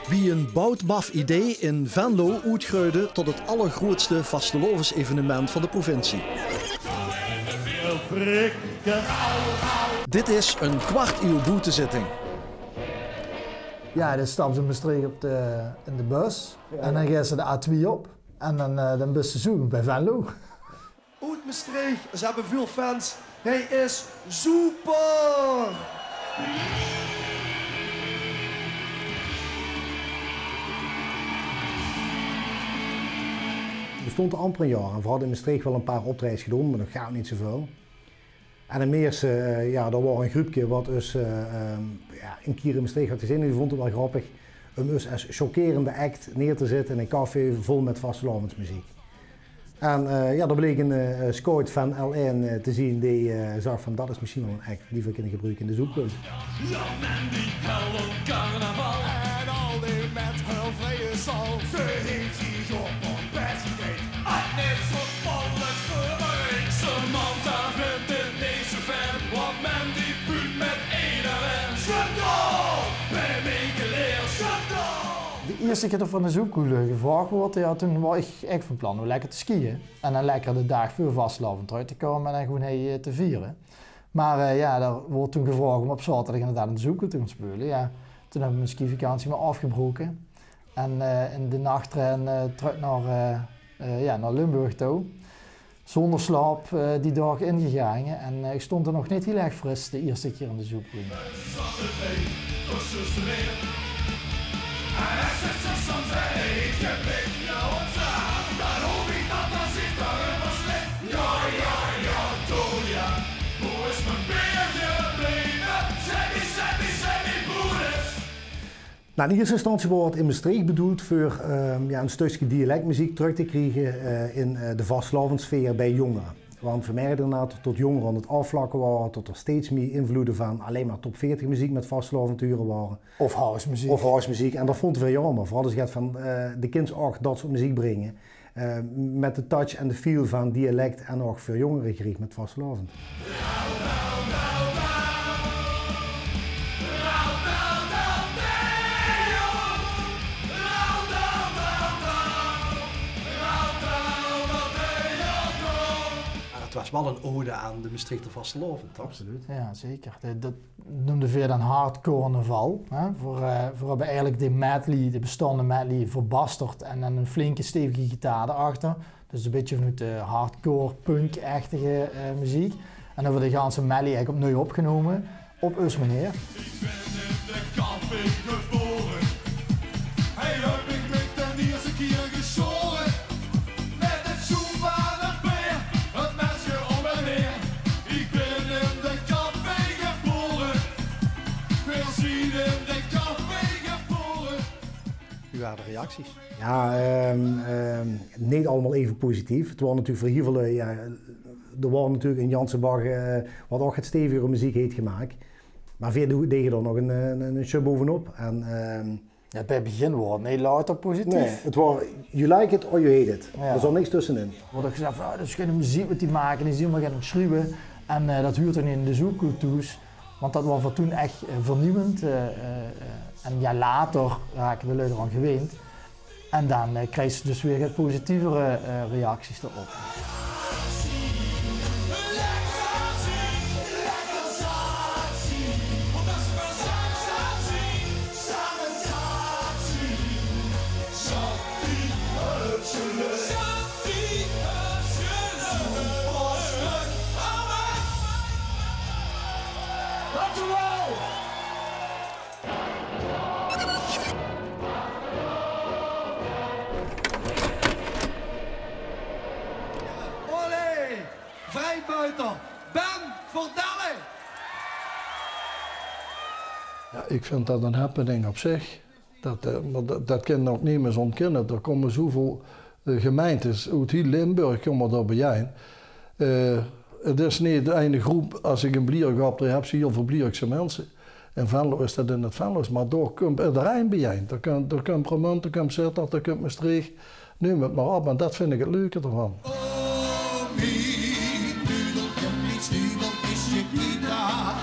Wie een boutmaf idee in Venlo uitgroeide tot het allergrootste vastelovens-evenement van de provincie. Dit is een kwart-uur boetezitting. Ja, dan stappen ze in Maastricht in de bus en dan gaan ze de A2 op en dan bus ze zoeken bij Venlo. Uit Maastricht, ze hebben veel fans. Hij is super! We stonden amper een jaar en we hadden in Maastricht wel een paar optredens gedaan, maar dat gaat niet zoveel. En de meeste, ja, er was een groepje wat dus een keer in Maastricht had gezien en die vond het wel grappig om dus als chockerende act neer te zetten in een café vol met vastelovensmuziek. En ja, er bleek een scout van L1 te zien die zag van dat is misschien wel een act die we kunnen gebruiken in de zoekgroep. Ja, men die helden carnaval en al die met hun vrije zal. Ze heeft zich op een bed gekeken. Net zo alles voor mij. Ze man daar vindt in deze fan, want men die punt met iedereen. Schandal, bij mij geleerd, schandal. De eerste keer dat van de zoekkoelen gevraagd wordt, ja, toen was ik echt van plan om lekker te skiën. En dan lekker de dag voor vastelovend terug te komen en dan gewoon te vieren. Maar ja, daar wordt toen gevraagd om op zaterdag inderdaad een zoeken te gaan spelen. Ja, toen heb ik mijn skivakantie maar afgebroken. En in de nachttrein terug naar Limburg toe. Zonder slaap die dag ingegaan. En ik stond er nog niet heel erg fris de eerste keer in de zoekkoel. Nou, in eerste instantie wordt het in Maastricht bedoeld voor een stukje dialectmuziek terug te krijgen in de vastelovensfeer bij jongeren. Want we merkten inderdaad tot jongeren aan het afvlakken waren, tot er steeds meer invloeden van alleen maar top 40 muziek met vasteloventuren waren. Of house muziek. Of house muziek. En dat vond ik wel jammer. Vooral als je gaat van de kinderen ook dat soort muziek brengen. Met de touch en de feel van dialect en ook voor jongeren gericht met vastelovend. Het was wel een ode aan de Maastrichter vastelovend, toch? Absoluut. Ja, zeker. Dat noemde veel een hardcore carnaval. Voor hebben eigenlijk de medley, de bestaande medley verbasterd en dan een flinke stevige gitaar erachter. Dus een beetje vanuit de hardcore punk-achtige muziek. En dan wordt de ganse medley eigenlijk opnieuw opgenomen op Us Meneer. Ik ben in de café geboren. Hey, ik ben ten eerste keer geschoren. Met het zoen van een beer, het mesje om en neer. Ik ben in de café geboren. Veel zien in de café geboren. U waren de reacties? Ja, niet allemaal even positief. Het was natuurlijk voor heel veel, er was natuurlijk in Jansenbach wat ook het stevigere muziek heeft gemaakt. Maar veel deed je er nog een show bovenop. En, ja, bij het begin was het niet later positief. nee, het was you like it or you hate it. Ja. Er zat niks tussenin. Er wordt gezegd van, dat is geen muziek wat die maken, die zien maar gaan schreeuwen. En dat huurt dan in de zoekcultuurs. Want dat was voor toen echt vernieuwend. En ja, later raken de lui eraan gewend. En dan krijg je dus weer positievere reacties erop. Vrijbuiter, Ben Verdelle. Ja, ik vind dat een happening op zich. Dat kan ook niet meer ontkennen. Er komen zoveel gemeentes uit heel Limburg komen daar bij. Het is niet de ene groep, als ik een Blierg op heb, zie je heel veel Bliergse mensen. In Venlo is dat in het Venlo's, maar daar komt iedereen bij. Daar komt Brabant, daar komt Sittard, daar komt Maastricht. Neem het maar op en dat vind ik het leuke ervan. Pien, dudeltje, niet stubel, is je gitaar.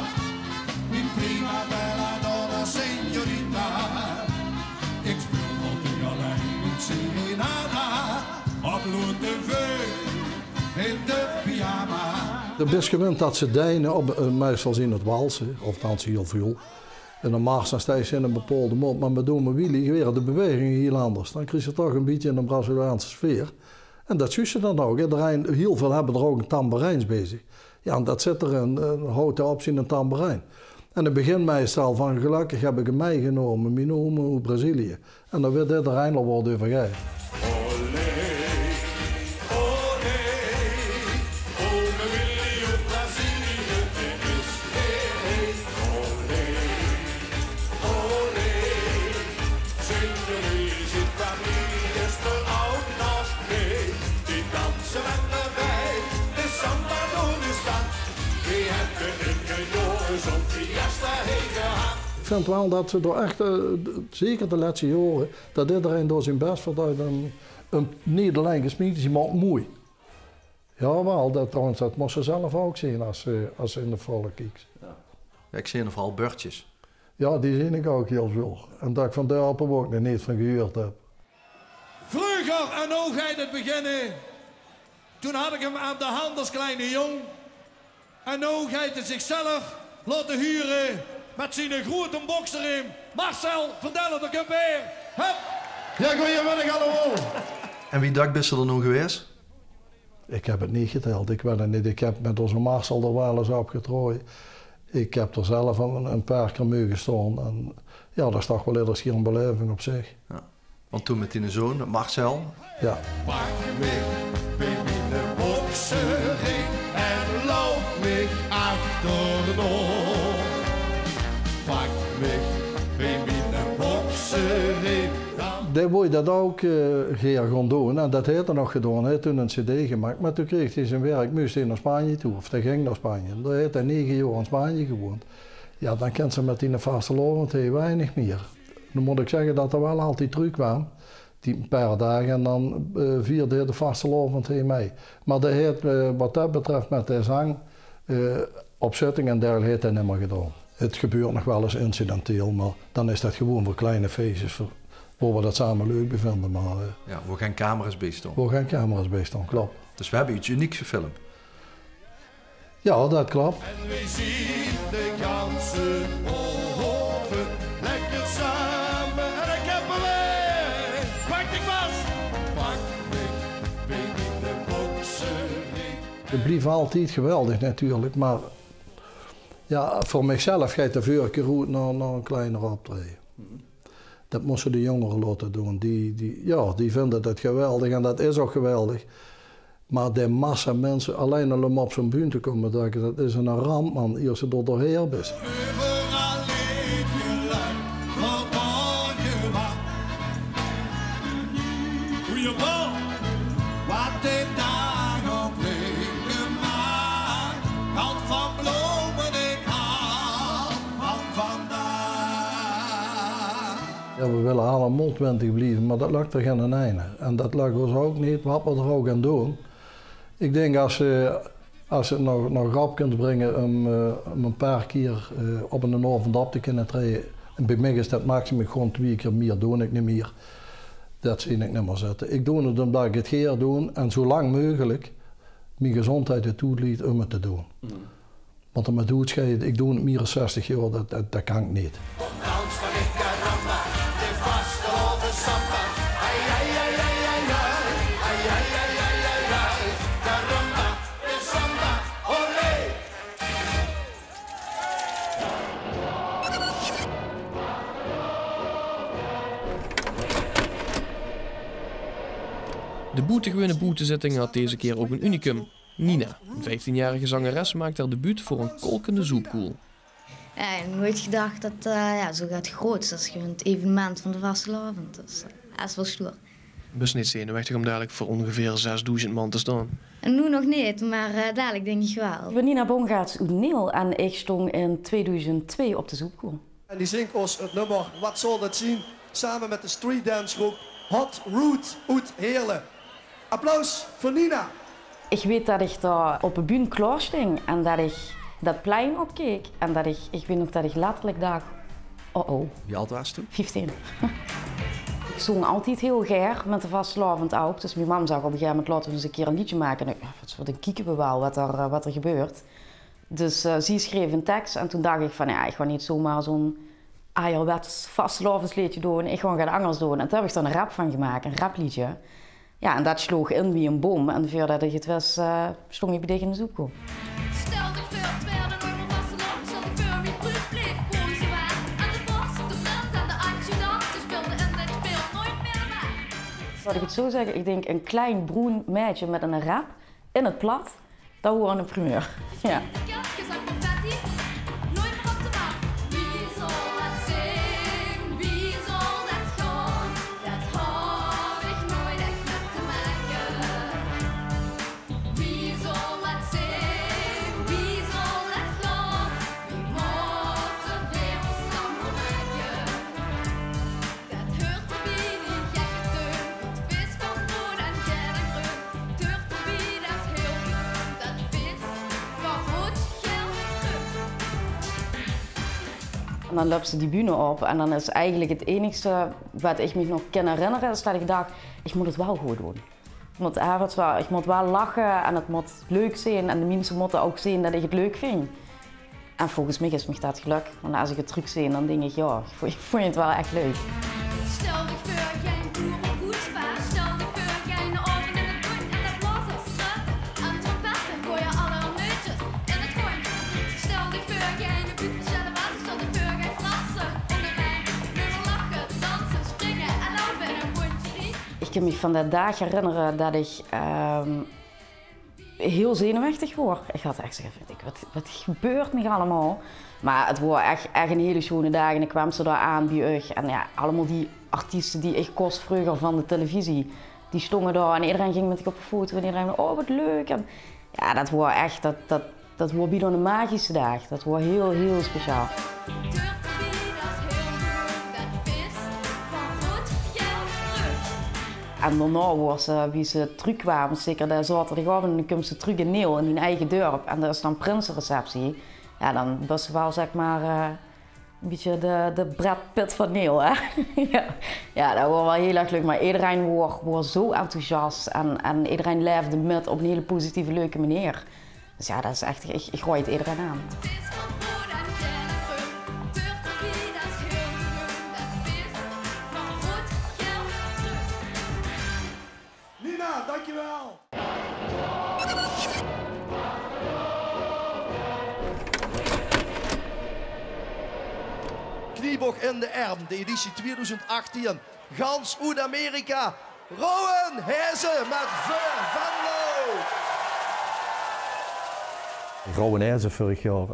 In prima bella donna signorita. Ik speel van de alleen in serenata. Op Loer TV, in de pyjama. De best gewend dat ze deinen, meestal in het walsen, of dansen heel veel. En dan mag ze steeds in een bepaalde mond, maar met doen wielie weer de bewegingen heel anders. Dan krijg je toch een beetje in een Braziliaanse sfeer. En dat zie je dan ook. Heel veel hebben er ook een tamboerijns bezig. Ja, en dat zit er een houten optie in een tamboerijn. En het begint meestal van gelukkig heb ik hem meegenomen, Minomo, Brazilië. En dan werd dit er eindelijk wat over gegeven. Ik vind wel dat ze door echt, zeker de laatste jaren, dat iedereen door zijn best verdient een Nederlandse smiedt, maakt mooi. Jawel, dat moest ze zelf ook zien als ze in de volk kijkt. Ja, ik zie in ieder geval beurtjes. Ja, die zie ik ook heel veel. En dat ik van daar op ook nog niet van gehoord heb. Vroeger, en hoe gaat het beginnen? Toen had ik hem aan de hand als kleine jong. En nu gaat hij zichzelf laten huren met zijn grote bokser in. Marcel, vertel het een weer. Hup! Ja, goeiemiddag allemaal. En wie dag bist er dan nog geweest? Ik heb het niet geteld, ik weet het niet. Ik heb met onze Marcel er wel eens opgetrooid. Ik heb er zelf een paar keer mee gestaan. En ja, dat is toch wel iedere keer een beleving op zich. Ja. Want toen met die zoon, met Marcel. Ja. Pak me in de boksering en loop me achterdoor. Pak me in de boksering. Die wou dat ook Geer gaan doen en dat heeft hij nog gedaan. Hij heeft toen een cd gemaakt, maar toen kreeg hij zijn werk, moest hij naar Spanje toe, of hij ging naar Spanje. Daar heeft hij 9 jaar in Spanje gewoond. Ja, dan kent ze met die vastelovend heel weinig meer. Dan moet ik zeggen dat er wel altijd terug kwam, die een paar dagen, en dan vierde de vastelovend heen mee. Maar dat heeft, wat dat betreft met de zang, opzetting en dergelijke, heeft hij niet meer gedaan. Het gebeurt nog wel eens incidenteel, maar dan is dat gewoon voor kleine feestjes. Waar we dat samen leuk bevinden, maar... ja, waar geen camera's bij staan. Waar geen camera's bij staan, klopt. Dus we hebben iets unieks gefilmd. Ja, dat klopt. En we zien de ganse hoven lekker samen en ik heb hem weer. Pak die vast! Pak me in de boksering. Het blijft altijd geweldig natuurlijk, maar... Ja, voor mijzelf gaat de vorige keer goed naar een kleiner optreden. Dat moesten de jongeren laten doen. Die vinden dat geweldig en dat is ook geweldig. Maar de massa mensen alleen al om op zo'n bühne te komen, dat is een ramp, man, als je er doorheen bent. Overal leef je lang, verborgen wat. Goeie bal, wat de dag op gemaakt. Kant van bloemen ik haal van vandaag. Ja, we willen allemaal mondwendig blijven, maar dat lukt er geen einde. En dat lukt ons ook niet, wat we er ook aan doen. Ik denk als ze nog grap kunt brengen om een paar keer op een avond op te kunnen treden. En bij mij is dat maximum gewoon 2 keer meer, doe ik niet meer. Dat zie ik niet meer zitten. Ik doe het omdat ik het ga doen en zo lang mogelijk mijn gezondheid het toeliet om het te doen. Want om het doet scheiden, ik doe het meer dan 60 jaar, dat kan ik niet. De boetegewone boetezitting had deze keer ook een unicum. Nina, een 15-jarige zangeres, maakt haar debuut voor een kolkende zoepkoel. Ja, ik heb nooit gedacht dat zo gaat groot. Dat is gewoon het evenement van de vastelavond. Dus dat is wel stoer. Best niet zenuwachtig om dadelijk voor ongeveer 6000 man te staan. En nu nog niet, maar dadelijk denk ik wel. Ik ben Nina Bongaerts uit Neel en ik stond in 2002 op de zoepkoel. En die zingt ons het nummer Wat zal dat zien? Samen met de street dance groep Hot Root uit Heerlen. Applaus voor Nina. Ik weet dat ik daar op de bühne klaar stond en dat ik dat plein opkeek. En dat ik weet nog dat ik letterlijk dacht, oh. Wie oud was je toen? 15. Ik zong altijd heel graag met de vastelavond op. Dus mijn mam zag op een gegeven moment, laten we eens een keer een liedje maken. En wat een kieken we wel wat er gebeurt. Dus zij schreef een tekst en toen dacht ik van ja, ik ga niet zomaar zo'n ajerwets vastelavondsliedje doen. Ik ga het anders doen. En toen heb ik er een rap van gemaakt, een rapliedje. Ja, en dat sloeg in wie een bom. En voordat ik het was, stond ik bij in de zoekkool. Laat ik het zo zeggen, ik denk een klein bruin meisje met een rap in het plat, dat hoort een primeur. Ja. En dan loopt ze die bühne op en dan is eigenlijk het enige wat ik me nog kan herinneren is dat ik dacht, ik moet het wel goed doen. Ik moet wel lachen en het moet leuk zijn en de mensen moeten ook zien dat ik het leuk vind. En volgens mij is me dat geluk, want als ik het terug zie dan denk ik, ja, ik vond het wel echt leuk. Stel dich voor, geen boer op voetspaar. Stel dich voor, geen oven in het bloed en de blazers. Aan trompetten gooi je alle neutjes in het rondje. Stel dich voor, geen buurt verschillen water. Stel dich voor, geen flassen onder wijn. Nummer lachen, dansen, springen en lopen in een rondje. Ik kan me van dat dag herinneren dat ik heel zenuwachtig word. Ik had echt zeggen, wat gebeurt me allemaal? Maar het was echt een hele schone dag en ik kwam ze daar aan bij u. En ja, allemaal die artiesten die ik kost vroeger van de televisie, die stonden daar en iedereen ging met ik op een foto en iedereen oh wat leuk. En ja, dat was echt, dat was bijna een magische dag. Dat was heel, heel speciaal. En daarna was wie ze terugkwamen, zeker de zaterdagavond, dan komen ze terug in Neel in hun eigen dorp. En er is dan prinsenreceptie. Ja, dan was ze wel zeg maar een beetje de Brad Pitt van Neel. Hè? Ja, dat was wel heel erg leuk. Maar iedereen was zo enthousiast en iedereen leefde met op een hele positieve, leuke manier. Dus ja, dat is echt, ik gooi het iedereen aan. Nina, dankjewel! Kniebog in de Erm, de editie 2018. Gans Amerika. Rowan Hezen met Venlo. Rowan Hezen vorig jaar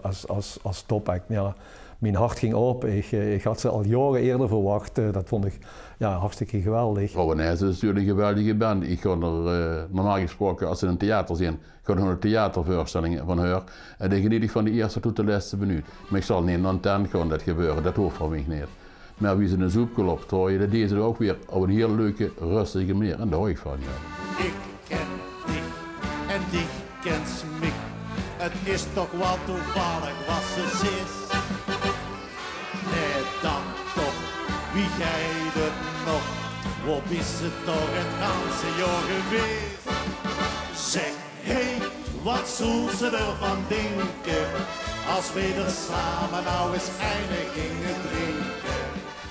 als topact. Ja, mijn hart ging open. Ik had ze al jaren eerder verwacht. Dat vond ik hartstikke geweldig. Rowan Hezen is natuurlijk een geweldige band. Ik ga er normaal gesproken, als ze in een theater zijn, ga ik naar een theatervoorstelling van haar. En dan geniet ik van de eerste tot de laatste minuut. Maar ik zal niet aan de tent gaan dat gebeuren, dat hoeft voor mij niet. Maar wie ze in een zoek klopt, hoor je dat deze er ook weer op een heel leuke, rustige manier. En daar hou ik van. Ja. Ik ken dich en dich kent mich. Het is toch wel toevallig wat ze is. Nee, dan toch, wie jij het nog? Wat is het toch het ganse jaar geweest? Zeg, hey, wat zullen ze ervan denken? Als we er samen nou eens eindig gingen drinken.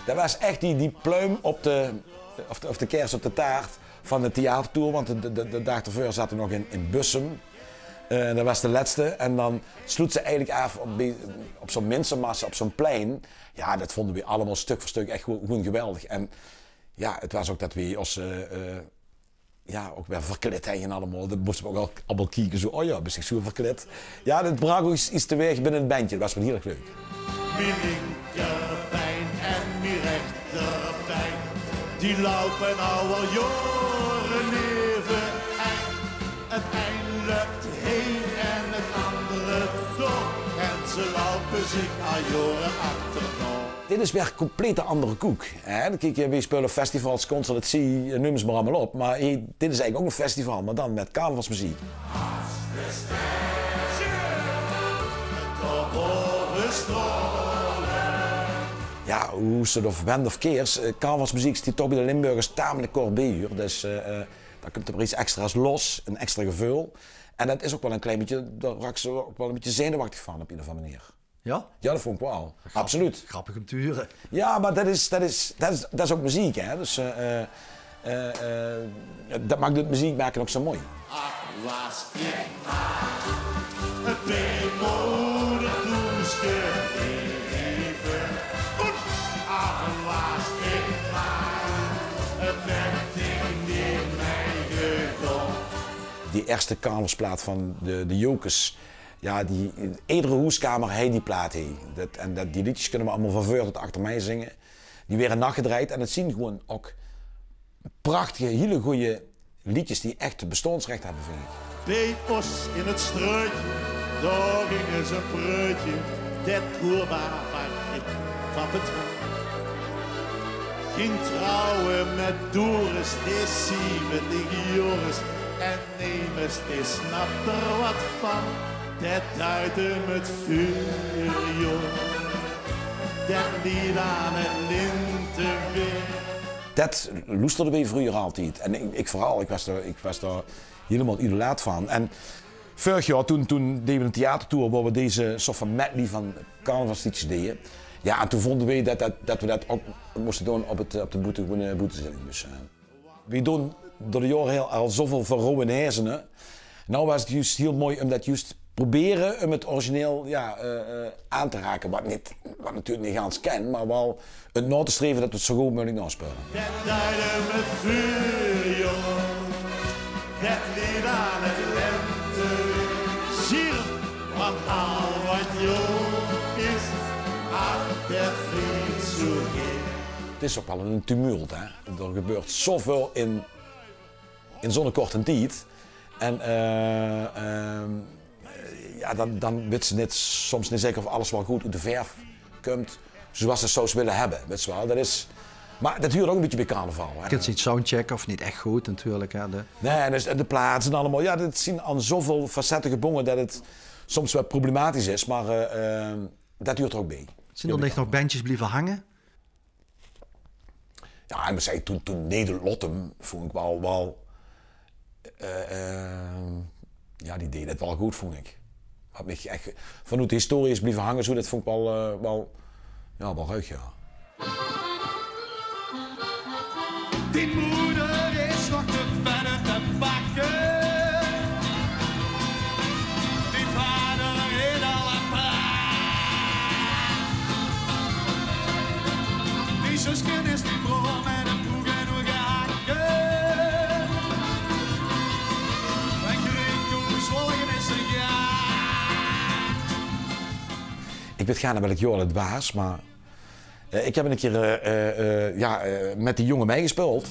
Dat was echt die pluim op de kers op de taart van de theatertour. Want de dag ervoor zaten we nog in Bussum. Dat was de laatste. En dan sloot ze eigenlijk af op zo'n mensenmassa, op zo'n plein. Ja, dat vonden we allemaal stuk voor stuk echt gewoon geweldig. En ja, het was ook dat we ons ook weer verkleed hebben allemaal. Dat moesten we ook allemaal kijken. Zo, oh ja, ben ik zo verkleed. Ja, dat bracht ook iets teweeg binnen het bandje. Dat was wel heel erg leuk. Mijn linkerpijn en mijn rechterpijn, die lopen nou al jaren leven. En het een loopt heen en het andere door. En ze lopen zich al jaren achterna. Dit is weer een complete andere koek. Hè? Kijk, we spelen festivals, concerts, noem ze maar allemaal op. Maar dit is eigenlijk ook een festival, maar dan met carnavalsmuziek. Ja, hoe ze het of wend of keers, carnavalsmuziek is die toch bij de Limburgers tamelijk kort bij. Dus dan komt er weer iets extra's los, een extra gevoel. En dat is ook wel een klein beetje, daar raak ze ook wel een beetje zenuwachtig van op ieder geval manier. Ja? Ja, dat vond ik wel. Absoluut. Grappig om te huren. Ja, maar dat is ook muziek, hè. Dus dat maakt het muziek maken ook zo mooi. Was ik maar een weemoedig toeschreven. Was ik maar een wending die mij gekocht. Die eerste carnavalsplaat van de Jokers. Ja, iedere hoeskamer heeft die plaat. Die liedjes kunnen we allemaal van voor tot achter mij zingen. Die werden nagedraaid en het zien gewoon ook prachtige, hele goede liedjes die echt bestaansrecht hebben, vind ik. Bij ons in het struitje, daar ging eens een preutje. Dat hoorbaar van Petrus. Ging trouwen met Doris, die 70 Joris. En Nemes, die snapt er wat van. Dat duidde met vuur, joh. Dat lied aan het lintenweer. Dat loesterde bij vroeger altijd. En ik vooral, ik was daar helemaal idolaat van. En vorig jaar, toen deden we een theatertour waar we deze soort van medley van carnavalsliedjes deden. Ja, en toen vonden we dat we dat ook moesten doen op de boetezitting. Dus, we doen door de jaren al zoveel van Rowan Herzenen. Nou was het juist heel mooi om dat juist proberen om het origineel aan te raken. Wat natuurlijk niet ganz ken, maar wel het na te streven dat we het zo goed mogelijk naspelen. Dat duidde met vuur, jongen. Dat lied aan het lente. Ziel, want al wat jong is, dat vriend zo gek. Het is ook wel een tumult, hè. Er gebeurt zoveel in zo'n korte tijd. En dan weet ze net, soms niet zeker of alles wel goed uit de verf komt zoals ze zou willen hebben. Weet je wel. Maar dat huurt ook een beetje bij carnaval. Je kunt niet soundchecken of niet echt goed natuurlijk. Hè, Nee, dus de plaatsen allemaal. Ja, dat zien aan zoveel facetten gebonden dat het soms wel problematisch is, maar dat huurt er ook bij. Zijn er nog bandjes blijven hangen? Ja, en we zei toen Nederlottem vond ik wel ja, die deed het wel goed, vond ik. Wat mich echt vanuit de historie is blijven hangen, zo, dat vond ik wel ruig, ja. Die moeder is nog te verder te bakken. Die vader in alle praat. Die zusken is die broer met een broek en hoe gehakken. Ik weet gaarne welk jaar het was, maar ik heb een keer met die jongen meegespeeld.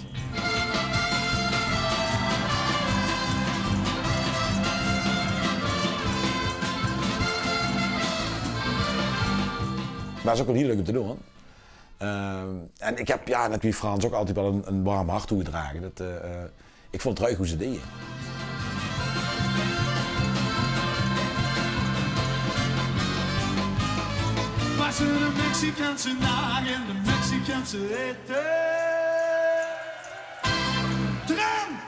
Dat was ook wel heel leuk om te doen. En ik heb natuurlijk Frans ook altijd wel een warm hart toegedragen. Ik vond het ruig hoe ze deden. Was er een Mexicaanse naag en de Mexicaanse eten? Tram!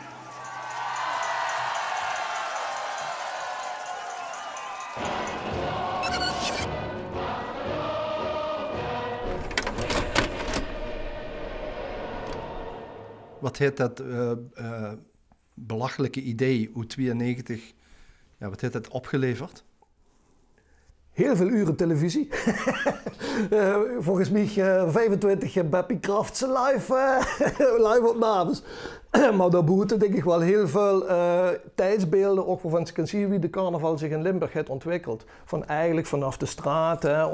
Wat heet dat belachelijke idee uit 92? Ja, wat heeft dat opgeleverd? Heel veel uren televisie. Volgens mij 25 Beppie Krafts live opnames. Maar daarbuiten denk ik wel heel veel tijdsbeelden, ook waarvan je kan zien wie de carnaval zich in Limburg heeft ontwikkeld. Van eigenlijk vanaf de straat,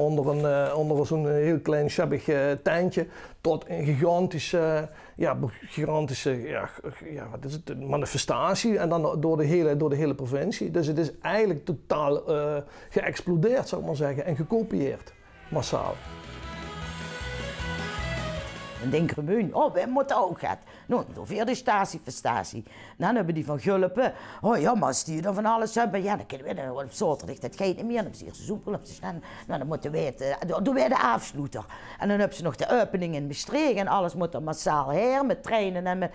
onder zo'n heel klein schabbig tentje, tot een gigantische wat is het, manifestatie en dan door de hele provincie. Dus het is eigenlijk totaal geëxplodeerd, zou ik maar zeggen, en gekopieerd, massaal. Dan denken we, oh, wij moeten ook gaan. Nou, door weer de statie. Dan hebben die van Gulpen. Oh ja, maar als die dan van alles hebben, ja, dan kunnen we dan op zaterdag, dat gaat niet meer. Dan hebben ze zoeken op te staan. Nou, dan moeten wij doen wij de afsluiter. En dan hebben ze nog de opening in Maastricht en alles moet er massaal her, met treinen en met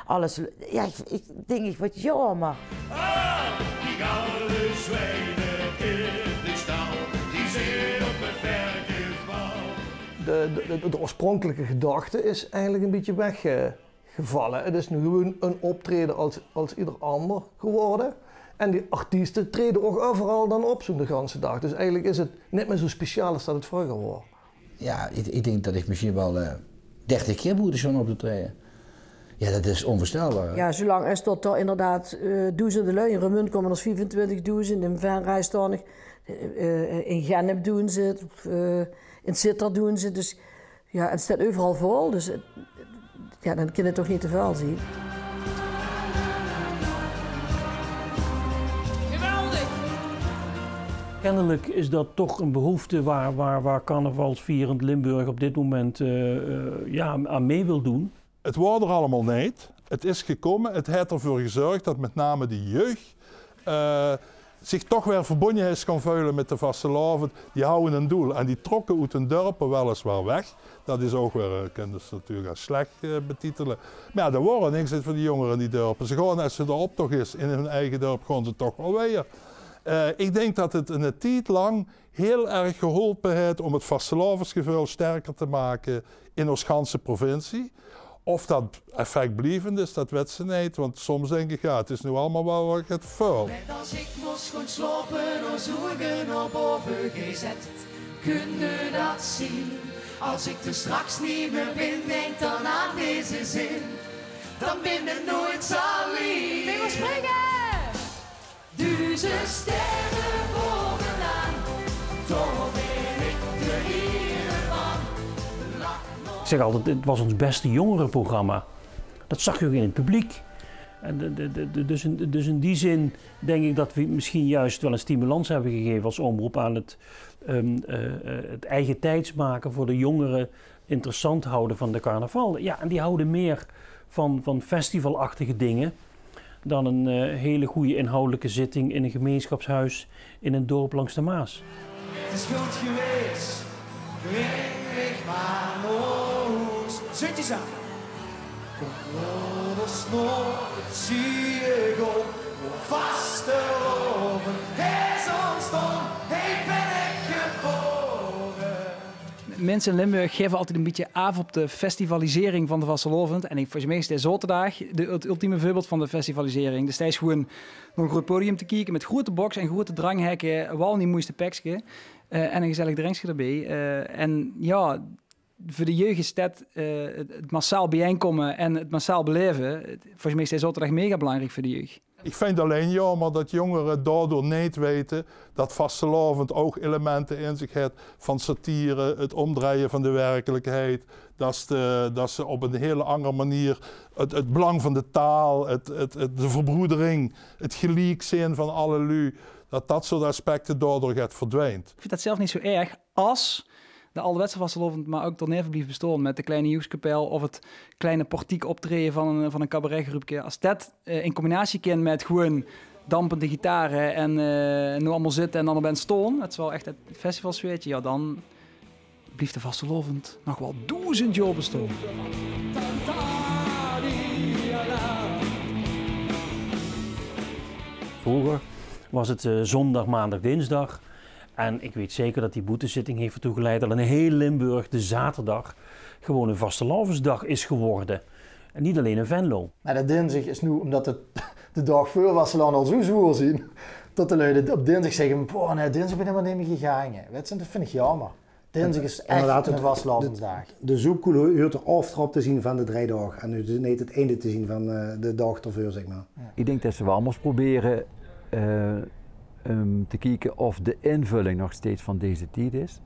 alles. Ja, ik denk, wat jammer. Die gouden zwijnen in de stal, die zit op het verkeersbal. De oorspronkelijke gedachte is eigenlijk een beetje weggevallen. Het is nu gewoon een optreden als ieder ander geworden. En die artiesten treden ook overal dan op zo'n de ganse dag. Dus eigenlijk is het niet meer zo speciaal als dat het vroeger was. Ja, ik denk dat ik misschien wel 30 keer boete zo'n op te treden. Ja, dat is onvoorstelbaar. Ja, zolang is dat er inderdaad duizenden lui. In Remund komen er 25.000, in Venray staan nog, in Gennep doen ze het, in Sittard doen ze het. Dus ja, het staat overal vol, dus ja, dan kun je het toch niet te veel zien. Kennelijk is dat toch een behoefte waar carnavalsvierend Limburg op dit moment ja, aan mee wil doen. Het wordt er allemaal niet. Het is gekomen. Het heeft ervoor gezorgd dat met name de jeugd zich toch weer verbonden is gaan voelen met de vastelavond. Die houden een doel en die trokken uit hun dorpen weliswaar weg. Dat is ook weer, kunnen ze natuurlijk als slecht betitelen. Maar ja, er worden niks van die jongeren in die dorpen. Ze gaan, als ze de optocht is in hun eigen dorp, gaan ze toch wel weer. Ik denk dat het een tijd lang heel erg geholpen heeft om het vastelavondsgevoel sterker te maken in onze ganse provincie. Of dat effectblijvend is, dat weet ze niet. Want soms denk ik, ja, het is nu allemaal wel wat het vuil. Net als ik moest gaan slopen, ons ogen op boven gezet. Kunnen dat zien? Als ik er straks niet meer ben, denk dan aan deze zin. Dan ben ik nooit alleen. We gaan springen! Duizend sterren bovenaan, toch ben ik de heer van. Ik zeg altijd, het was ons beste jongerenprogramma. Dat zag je ook in het publiek. En dus in die zin denk ik dat we misschien juist wel een stimulans hebben gegeven als omroep aan het eigen tijds maken voor de jongeren, interessant houden van de carnaval. Ja, en die houden meer van festivalachtige dingen dan een hele goede inhoudelijke zitting in een gemeenschapshuis in een dorp langs de Maas. Het is goed geweest, breng ik maar naar huis. Zutjes aan. Kom door de snor, het zie ik op, vasteloven. Hij is ontstaan, hij ben ik geboren. Mensen in Limburg geven altijd een beetje af op de festivalisering van de vastelovend. En volgens mij is de zaterdag het ultieme voorbeeld van de festivalisering. Dus hij is gewoon nog een groot podium te kijken met grote box en grote dranghekken, wel niet moeiste pekje en een gezellig drankje erbij. En ja, voor de jeugd is dat het massaal bijeenkomen en het massaal beleven. Volgens mij is de zaterdag mega belangrijk voor de jeugd. Ik vind alleen jammer dat jongeren daardoor niet weten dat vastelavond ook elementen in zich heeft van satire, het omdraaien van de werkelijkheid. Dat ze op een hele andere manier het belang van de taal, de verbroedering, het gelijk zijn van alle lui, dat soort aspecten daardoor gaat verdwijnt. Ik vind dat zelf niet zo erg als de ouderwetse vastelovend maar ook tot neven blijft bestaan met de kleine Joekskapel of het kleine portiek optreden van een cabaretgroepje. Als dat in combinatie kan met gewoon dampende gitaren en nu allemaal zitten en dan op een stoon, het is wel echt het festivalsfeertje, ja dan blijft de vastelovend nog wel 1000 jaar bestaan. Vroeger was het zondag, maandag, dinsdag. En ik weet zeker dat die boetezitting heeft ertoe geleid dat in heel Limburg de zaterdag gewoon een vastelavondsdag is geworden. En niet alleen in Venlo. Maar dat dinsdag is nu, omdat het de dag voor vasteland al zo zwoer zien, dat de lui op dinsdag zeggen, boah, nee, dinsdag ben ik helemaal niet meer gegaan. Weet je, dat vind ik jammer. Dinsdag is echt een vastelavondsdag. De zoekkoel huurt de aftrap te zien van de 3 dagen en nu niet het einde te zien van de dag ervoor, zeg maar. Ja. Ik denk dat ze wel allemaal proberen te kijken of de invulling nog steeds van deze tijd is.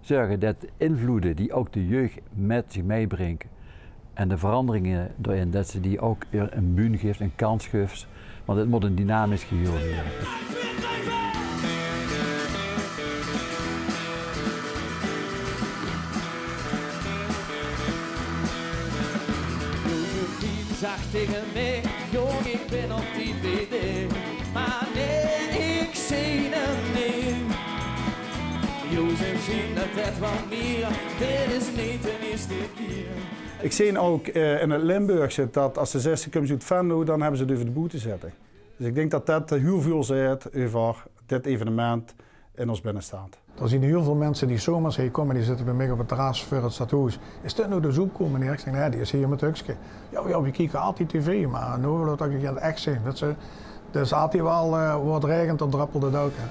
Zorgen dat de invloeden die ook de jeugd met zich meebrengt en de veranderingen erin, dat ze die ook weer een bühne geeft, een kans geeft. Want het moet een dynamisch geheel zijn. tegen mij, jong ik ben op die BD. Maar nee, ik zie hem niet. Josephine, dat was meer, dit is niet de eerste keer. Ik zie ook in het Limburgse dat als de 6 komt uit Venlo, dan hebben ze het over de boete zitten. Dus ik denk dat dat heel veel zegt over dit evenement in ons binnenstaat. Er zijn heel veel mensen die zomers hier komen, die zitten bij mij op het terras voor het stadhuis. Is dit nou de zoekkool, meneer? Ik zeg, nee, die is hier met Hukske. Ja, we kijken altijd tv, maar nu wil het ook echt zijn. Dat is altijd wel, wordt regent, dan druppelt het ook. Hè.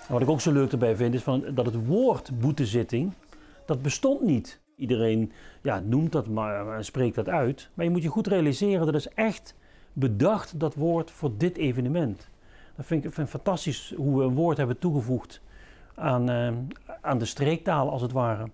Wat ik ook zo leuk erbij vind is dat het woord boetezitting, dat bestond niet. Iedereen noemt dat maar spreekt dat uit. Maar je moet je goed realiseren, dat is echt bedacht, dat woord, voor dit evenement. Dat vind ik fantastisch hoe we een woord hebben toegevoegd aan de streektaal als het ware.